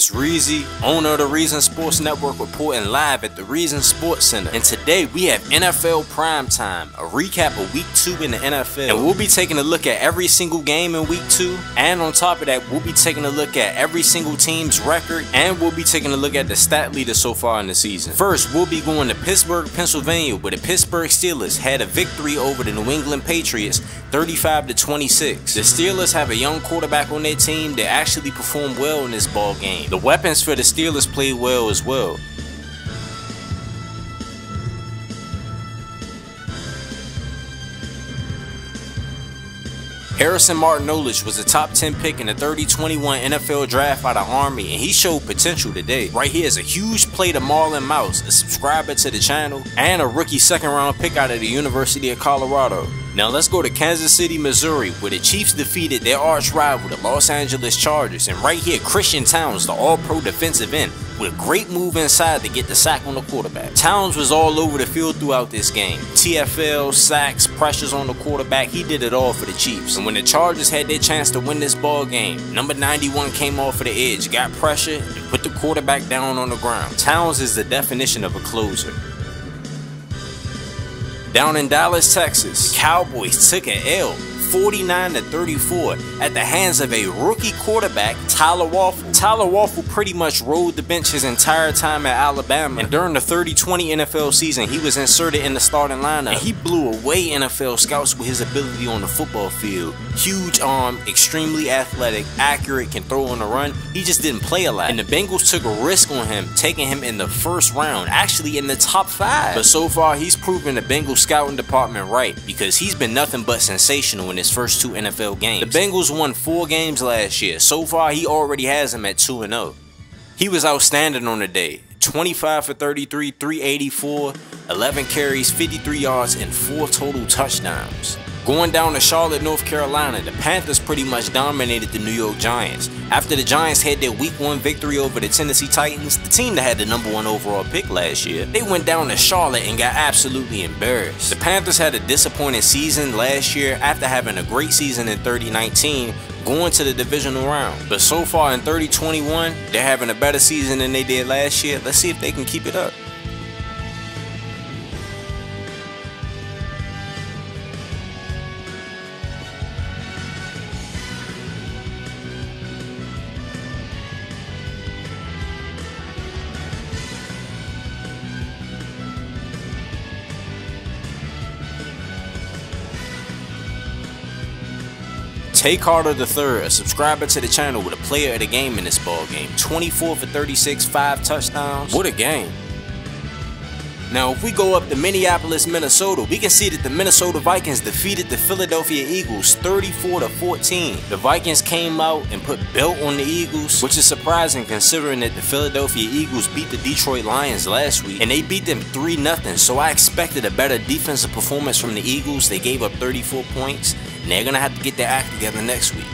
It's Reezy, owner of the Reason Sports Network, reporting live at the Reason Sports Center. And today we have NFL Primetime, a recap of Week 2 in the NFL. And we'll be taking a look at every single game in Week 2. And on top of that, we'll be taking a look at every single team's record. And we'll be taking a look at the stat leader so far in the season. First, we'll be going to Pittsburgh, Pennsylvania, where the Pittsburgh Steelers had a victory over the New England Patriots, 35-26. The Steelers have a young quarterback on their team that actually performed well in this ball game. The weapons for the Steelers played well as well. Harrison Martinolic was a top 10 pick in the 30-21 NFL draft out of Army, and he showed potential today. Right here is a huge play to Marlon Mouse, a subscriber to the channel, and a rookie second-round pick out of the University of Colorado. Now let's go to Kansas City, Missouri, where the Chiefs defeated their arch rival, the Los Angeles Chargers. And right here, Christian Towns, the all-pro defensive end, with a great move inside to get the sack on the quarterback. Towns was all over the field throughout this game. TFL, sacks, pressures on the quarterback, he did it all for the Chiefs. And when the Chargers had their chance to win this ball game, number 91 came off of the edge, got pressure, and put the quarterback down on the ground. Towns is the definition of a closer. Down in Dallas, Texas, the Cowboys took an L, 49-34, at the hands of a rookie quarterback, Tyler Waffle. Tyler Waffle pretty much rode the bench his entire time at Alabama, and during the 30-20 NFL season, he was inserted in the starting lineup, and he blew away NFL scouts with his ability on the football field. Huge arm, extremely athletic, accurate, can throw on the run. He just didn't play a lot, and the Bengals took a risk on him, taking him in the first round, actually in the top 5. But so far, he's proven the Bengals scouting department right, because he's been nothing but sensational in his first 2 NFL games. The Bengals won 4 games last year. So far, he already has them at 2-0. He was outstanding on the day. 25 for 33, 384, 11 carries, 53 yards, and 4 total touchdowns. Going down to Charlotte, North Carolina, the Panthers pretty much dominated the New York Giants. After the Giants had their Week 1 victory over the Tennessee Titans, the team that had the number 1 overall pick last year, they went down to Charlotte and got absolutely embarrassed. The Panthers had a disappointing season last year after having a great season in 2019, going to the divisional round. But so far in 2021, they're having a better season than they did last year. Let's see if they can keep it up. Tay Carter III, a subscriber to the channel, with a player of the game in this ball game. 24 for 36, 5 touchdowns. What a game. Now, if we go up to Minneapolis, Minnesota, we can see that the Minnesota Vikings defeated the Philadelphia Eagles 34-14. The Vikings came out and put belt on the Eagles, which is surprising considering that the Philadelphia Eagles beat the Detroit Lions last week, and they beat them 3-0, so I expected a better defensive performance from the Eagles. They gave up 34 points, and they're going to have to get their act together next week.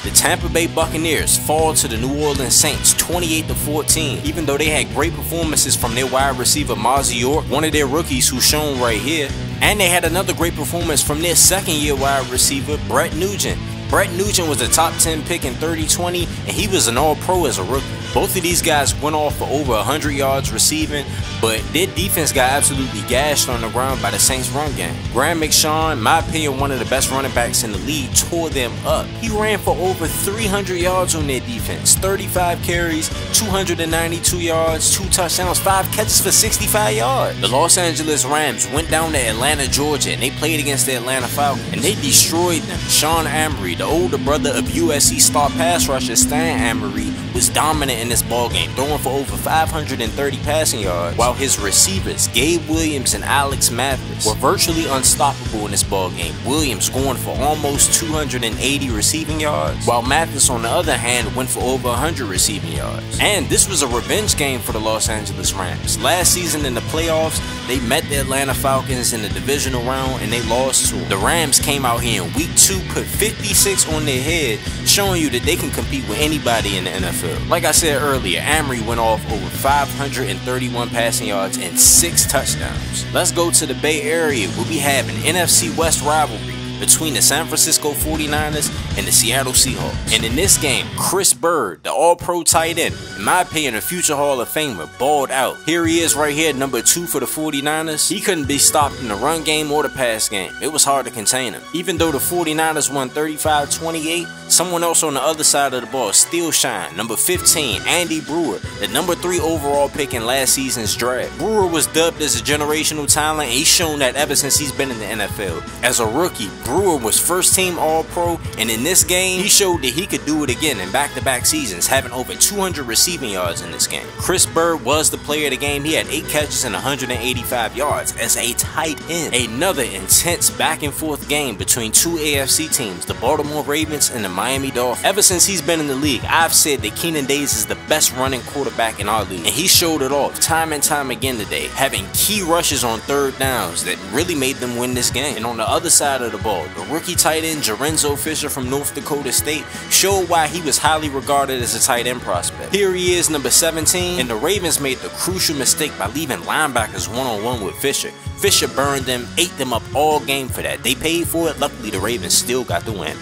The Tampa Bay Buccaneers fall to the New Orleans Saints 28-14. Even though they had great performances from their wide receiver Mozzie York, one of their rookies who's shown right here, and they had another great performance from their second-year wide receiver Brett Nugent. Brett Nugent was a top 10 pick in 30-20, and he was an all-pro as a rookie. Both of these guys went off for over 100 yards receiving, but their defense got absolutely gashed on the ground by the Saints' run game. Graham McShawn, in my opinion, one of the best running backs in the league, tore them up. He ran for over 300 yards on their defense, 35 carries, 292 yards, 2 touchdowns, 5 catches for 65 yards. The Los Angeles Rams went down to Atlanta, Georgia, and they played against the Atlanta Falcons, and they destroyed them. Sean Amory, the older brother of USC star pass rusher Stan Amory, was dominant in this ballgame, throwing for over 530 passing yards, while his receivers, Gabe Williams and Alex Mathis, were virtually unstoppable in this ballgame. Williams going for almost 280 receiving yards, while Mathis, on the other hand, went for over 100 receiving yards. And this was a revenge game for the Los Angeles Rams. Last season in the playoffs, they met the Atlanta Falcons in the divisional round and they lost to them. The Rams came out here in Week 2, put 56 on their head, showing you that they can compete with anybody in the NFL. Like I said earlier, Amory went off over 531 passing yards and 6 touchdowns. Let's go to the Bay Area where we have an NFC West rivalry. between the San Francisco 49ers and the Seattle Seahawks. And in this game, Chris Bird, the all-pro tight end, in my opinion a future Hall of Famer, balled out. Here he is right here, number 2 for the 49ers. He couldn't be stopped in the run game or the pass game. It was hard to contain him. Even though the 49ers won 35-28, someone else on the other side of the ball still shined. Number 15, Andy Brewer, the number 3 overall pick in last season's draft. Brewer was dubbed as a generational talent, and he's shown that ever since he's been in the NFL. As a rookie, Brewer was first-team All-Pro, and in this game, he showed that he could do it again in back-to-back seasons, having over 200 receiving yards in this game. Chris Bird was the player of the game. He had 8 catches and 185 yards as a tight end. Another intense back-and-forth game between 2 AFC teams, the Baltimore Ravens and the Miami Dolphins. Ever since he's been in the league, I've said that Keenan Days is the best running quarterback in our league, and he showed it off time and time again today, having key rushes on third downs that really made them win this game. And on the other side of the ball, the rookie tight end Jarenzo Fisher from North Dakota State showed why he was highly regarded as a tight end prospect. Here he is, number 17, and the Ravens made the crucial mistake by leaving linebackers one-on-one with Fisher. Fisher burned them, ate them up all game for that. They paid for it. Luckily, the Ravens still got the win.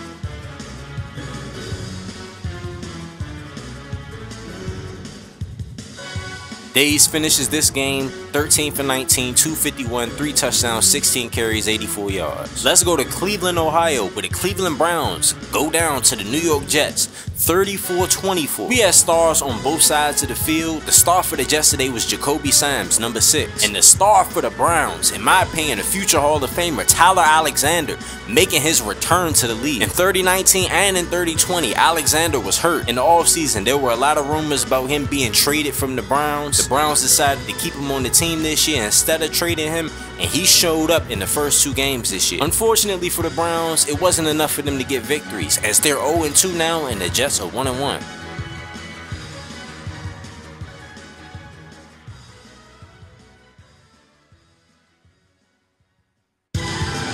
Days finishes this game 13 for 19, 251, 3 touchdowns, 16 carries, 84 yards. Let's go to Cleveland, Ohio, where the Cleveland Browns go down to the New York Jets 34-24. We had stars on both sides of the field. The star for the Jets today was Jacoby Symes, number 6. And the star for the Browns, in my opinion, a future Hall of Famer, Tyler Alexander, making his return to the league. In 2019 and in 2020, Alexander was hurt. In the offseason, there were a lot of rumors about him being traded from the Browns. The Browns decided to keep him on the team this year instead of trading him, and he showed up in the first 2 games this year. Unfortunately for the Browns, it wasn't enough for them to get victories, as they're 0-2 now and the Jets are 1-1.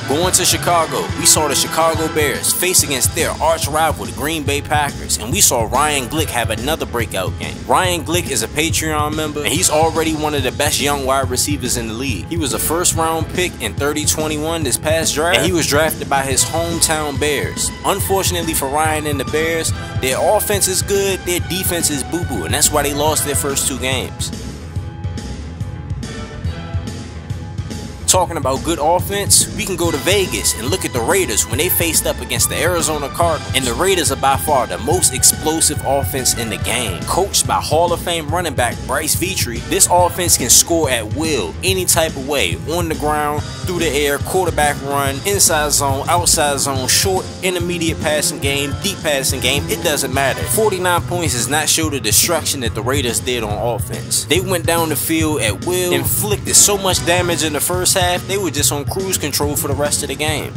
Going to Chicago, we saw the Chicago Bears face against their arch rival, the Green Bay Packers, and we saw Ryan Glick have another breakout game. Ryan Glick is a Patreon member, and he's already one of the best young wide receivers in the league. He was a first-round pick in 2021 this past draft, and he was drafted by his hometown Bears. Unfortunately for Ryan and the Bears, their offense is good, their defense is boo-boo, and that's why they lost their first 2 games. Talking about good offense, we can go to Vegas and look at the Raiders when they faced up against the Arizona Cardinals. And the Raiders are by far the most explosive offense in the game. Coached by Hall of Fame running back Bryce Petrie, this offense can score at will, any type of way, on the ground, through the air, quarterback run, inside zone, outside zone, short, intermediate passing game, deep passing game, it doesn't matter. 49 points does not show the destruction that the Raiders did on offense. They went down the field at will, inflicted so much damage in the first half, they were just on cruise control for the rest of the game.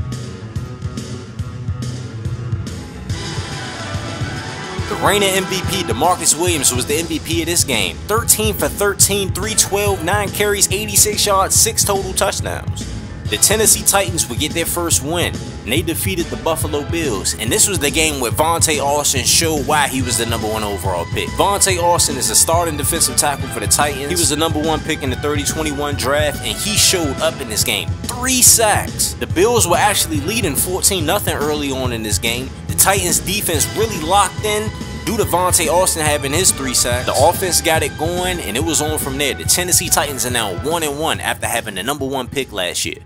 The reigning MVP, DeMarcus Williams, was the MVP of this game. 13 for 13, 312, 9 carries, 86 yards, 6 total touchdowns. The Tennessee Titans would get their first win, and they defeated the Buffalo Bills. And this was the game where Vontae Austin showed why he was the number 1 overall pick. Vontae Austin is a starting defensive tackle for the Titans. He was the number 1 pick in the 2021 draft, and he showed up in this game. 3 sacks. The Bills were actually leading 14-0 early on in this game. The Titans defense really locked in due to Vontae Austin having his 3 sacks. The offense got it going, and it was on from there. The Tennessee Titans are now 1-1 after having the number 1 pick last year.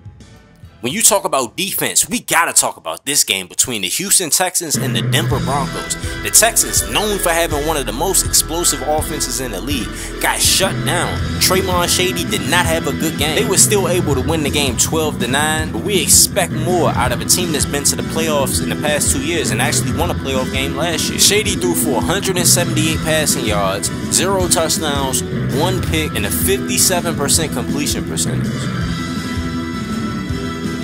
When you talk about defense, we gotta talk about this game between the Houston Texans and the Denver Broncos. The Texans, known for having one of the most explosive offenses in the league, got shut down. Traymon Shady did not have a good game. They were still able to win the game 12-9, but we expect more out of a team that's been to the playoffs in the past 2 years and actually won a playoff game last year. Shady threw for 178 passing yards, 0 touchdowns, 1 pick, and a 57% completion percentage.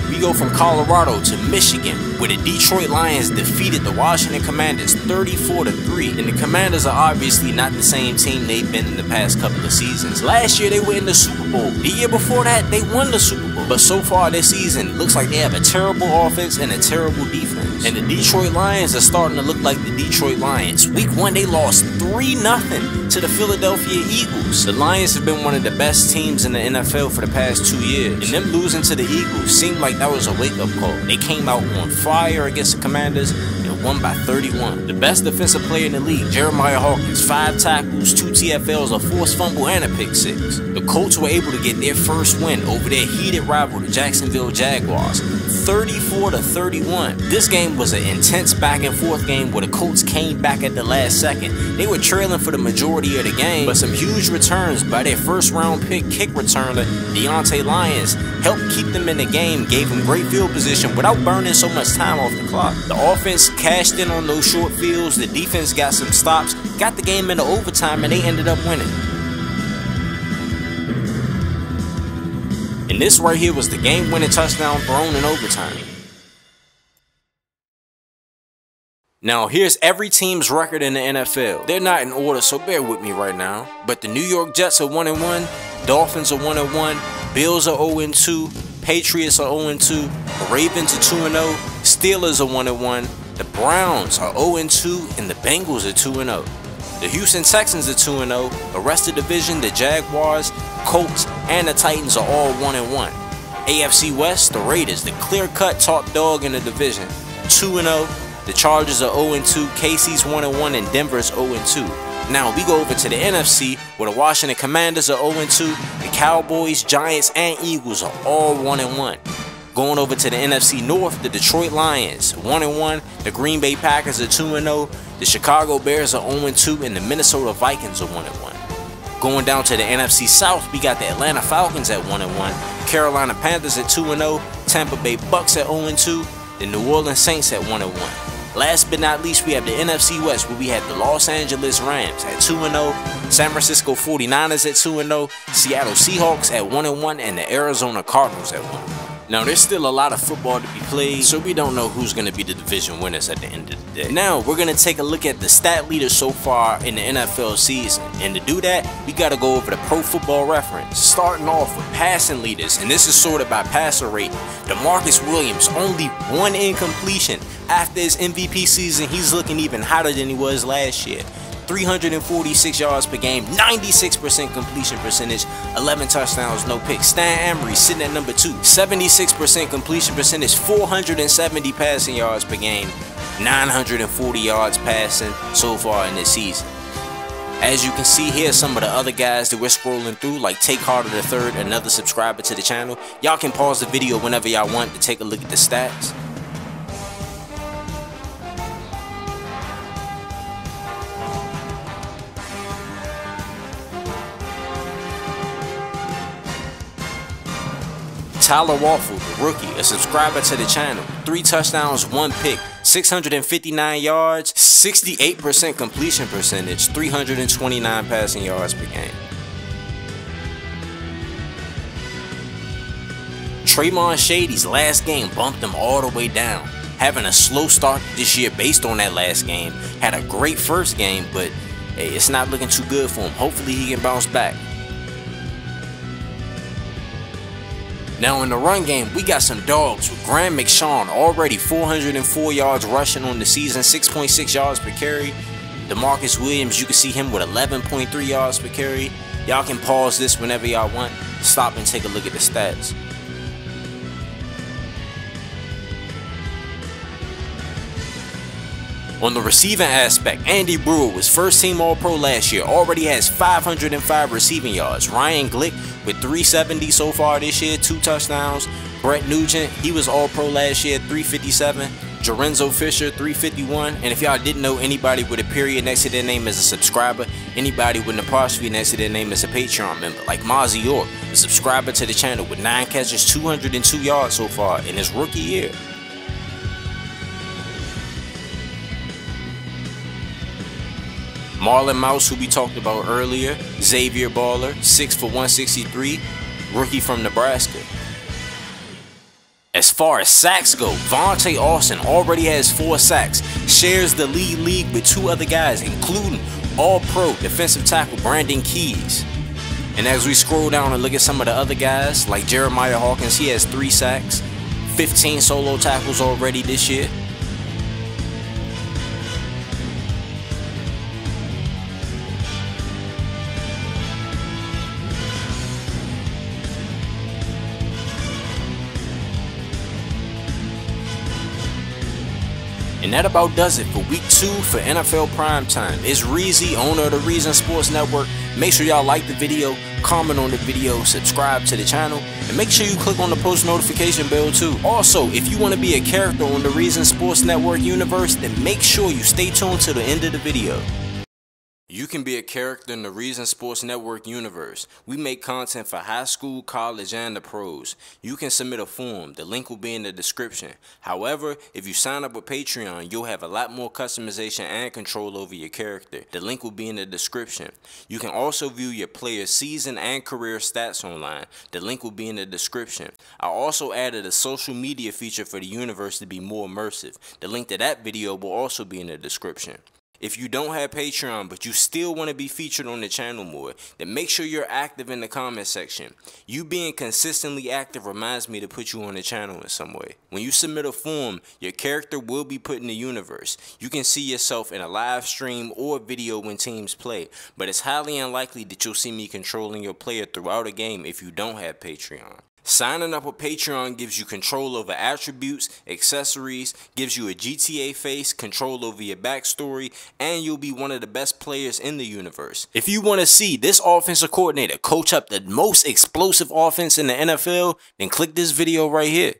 We go from Colorado to Michigan, where the Detroit Lions defeated the Washington Commanders 34-3. And the Commanders are obviously not the same team they've been in the past couple of seasons. Last year they were in the Super Bowl. The year before that they won the Super Bowl. But so far this season, it looks like they have a terrible offense and a terrible defense. And the Detroit Lions are starting to look like the Detroit Lions. Week 1 they lost 3-0 to the Philadelphia Eagles. The Lions have been one of the best teams in the NFL for the past 2 years. And them losing to the Eagles seemed like that that was a wake-up call. They came out on fire against the Commanders and won by 31. The best defensive player in the league, Jeremiah Hawkins, 5 tackles, 2 TFLs, a forced fumble, and a pick 6. The Colts were able to get their first win over their heated rival, the Jacksonville Jaguars, 34-31. This game was an intense back-and-forth game where the Colts came back at the last second. They were trailing for the majority of the game, but some huge returns by their first-round pick kick returner, Deontay Lyons, helped keep them in the game, gave them great field position without burning so much time off the clock. The offense cashed in on those short fields, the defense got some stops, got the game into overtime, and they ended up winning. And this right here was the game-winning touchdown thrown in overtime. Now, here's every team's record in the NFL. They're not in order, so bear with me right now. But the New York Jets are 1-1, Dolphins are 1-1, Bills are 0-2, Patriots are 0-2, the Ravens are 2-0, Steelers are 1-1, the Browns are 0-2, and the Bengals are 2-0. The Houston Texans are 2-0, the rest of the division, the Jaguars, Colts, and the Titans are all 1-1. AFC West, the Raiders, the clear-cut top dog in the division, 2-0. The Chargers are 0-2, KC's 1-1, and Denver's 0-2. Now we go over to the NFC, where the Washington Commanders are 0-2, the Cowboys, Giants, and Eagles are all 1-1. Going over to the NFC North, the Detroit Lions 1-1, the Green Bay Packers are 2-0, the Chicago Bears are 0-2, and the Minnesota Vikings are 1-1. Going down to the NFC South, we got the Atlanta Falcons at 1-1, Carolina Panthers at 2-0, Tampa Bay Bucks at 0-2, the New Orleans Saints at 1-1. Last but not least, we have the NFC West, where we have the Los Angeles Rams at 2-0, San Francisco 49ers at 2-0, Seattle Seahawks at 1-1, and the Arizona Cardinals at 1-1. Now, there's still a lot of football to be played, so we don't know who's going to be the division winners at the end of the day. Now, we're going to take a look at the stat leaders so far in the NFL season. And to do that, we got to go over the Pro Football Reference. Starting off with passing leaders, and this is sorted by passer rating. DeMarcus Williams, only 1 incompletion. After his MVP season, he's looking even hotter than he was last year. 346 yards per game, 96% completion percentage, 11 touchdowns, no picks. Stan Emery sitting at number 2, 76% completion percentage, 470 passing yards per game, 940 yards passing so far in this season. As you can see here, some of the other guys that we're scrolling through, like Take Carter III, another subscriber to the channel. Y'all can pause the video whenever y'all want to take a look at the stats. Tyler Waffle, the rookie, a subscriber to the channel, 3 touchdowns, 1 pick, 659 yards, 68% completion percentage, 329 passing yards per game. Trayvon Shady's last game bumped him all the way down, having a slow start this year based on that last game. Had a great first game, but hey, it's not looking too good for him. Hopefully he can bounce back. Now in the run game, we got some dogs with Graham McShawn, already 404 yards rushing on the season, 6.6 yards per carry. DeMarcus Williams, you can see him with 11.3 yards per carry. Y'all can pause this whenever y'all want. Stop and take a look at the stats. On the receiving aspect, Andy Brewer was first team All-Pro last year, already has 505 receiving yards. Ryan Glick with 370 so far this year, 2 touchdowns. Brett Nugent, he was All-Pro last year, 357. Jorenzo Fisher, 351. And if y'all didn't know, anybody with a period next to their name is a subscriber. Anybody with an apostrophe next to their name is a Patreon member. Like Mozzie York, a subscriber to the channel with 9 catches, 202 yards so far in his rookie year. Marlon Mouse, who we talked about earlier, Xavier Baller, 6 for 163, rookie from Nebraska. As far as sacks go, Vontae Austin already has 4 sacks, shares the league with 2 other guys, including All-Pro defensive tackle Brandon Keys. And as we scroll down and look at some of the other guys, like Jeremiah Hawkins, he has 3 sacks, 15 solo tackles already this year. And that about does it for week 2 for NFL Primetime. It's Reezy, owner of the Reason Sports Network. Make sure y'all like the video, comment on the video, subscribe to the channel, and make sure you click on the post notification bell too. Also, if you want to be a character on the Reason Sports Network universe, then make sure you stay tuned to the end of the video. You can be a character in the Reason Sports Network universe. We make content for high school, college, and the pros. You can submit a form. The link will be in the description. However, if you sign up with Patreon, you'll have a lot more customization and control over your character. The link will be in the description. You can also view your player's season and career stats online. The link will be in the description. I also added a social media feature for the universe to be more immersive. The link to that video will also be in the description. If you don't have Patreon but you still want to be featured on the channel more, then make sure you're active in the comment section. You being consistently active reminds me to put you on the channel in some way. When you submit a form, your character will be put in the universe. You can see yourself in a live stream or video when teams play, but it's highly unlikely that you'll see me controlling your player throughout a game if you don't have Patreon. Signing up with Patreon gives you control over attributes, accessories, gives you a GTA face, control over your backstory, and you'll be one of the best players in the universe. If you want to see this offensive coordinator coach up the most explosive offense in the NFL, then click this video right here.